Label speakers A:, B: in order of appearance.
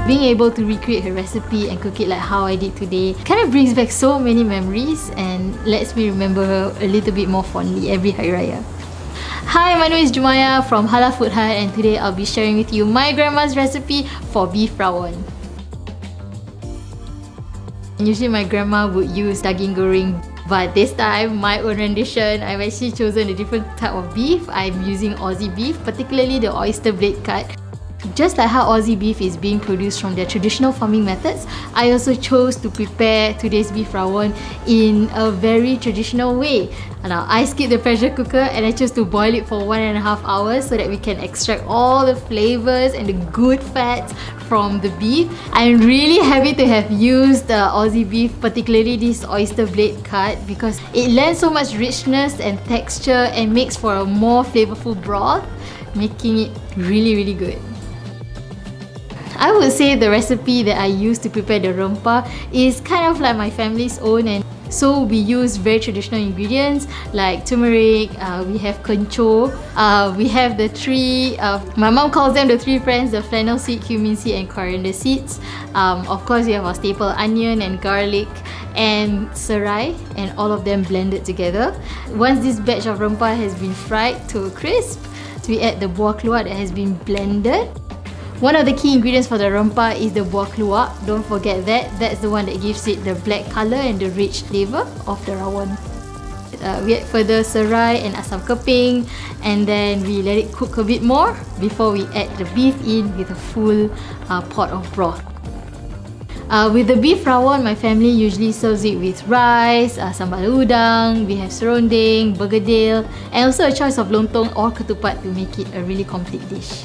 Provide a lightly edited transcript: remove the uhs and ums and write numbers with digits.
A: Being able to recreate her recipe and cook it like how I did today kind of brings back so many memories and lets me remember her a little bit more fondly every Hari Raya. Hi, my name is Jumaya from Halal Food Hut, and today I'll be sharing with you my grandma's recipe for beef rawon. Usually my grandma would use daging goreng, but this time, my own rendition, I've actually chosen a different type of beef. I'm using Aussie beef, particularly the oyster blade cut. Just like how Aussie beef is being produced from their traditional farming methods, I also chose to prepare today's beef rawon in a very traditional way. Now, I skipped the pressure cooker and I chose to boil it for 1.5 hours so that we can extract all the flavors and the good fats from the beef. I'm really happy to have used the Aussie beef, particularly this oyster blade cut, because it lends so much richness and texture and makes for a more flavorful broth, making it really good. I would say the recipe that I use to prepare the rempah is kind of like my family's own, and so we use very traditional ingredients like turmeric, we have kencho, we have the three, my mom calls them the three friends, the fennel seed, cumin seed and coriander seeds. Of course we have our staple onion and garlic and serai, and all of them blended together. Once this batch of rempah has been fried to a crisp, we add the buah keluak that has been blended. One of the key ingredients for the rempah is the buah keluak. Don't forget that. That's the one that gives it the black colour and the rich flavour of the rawon. We add further serai and asam keping, and then we let it cook a bit more before we add the beef in with a full pot of broth. With the beef rawon, my family usually serves it with rice, sambal udang, we have serunding, bergedil, and also a choice of lontong or ketupat to make it a really complete dish.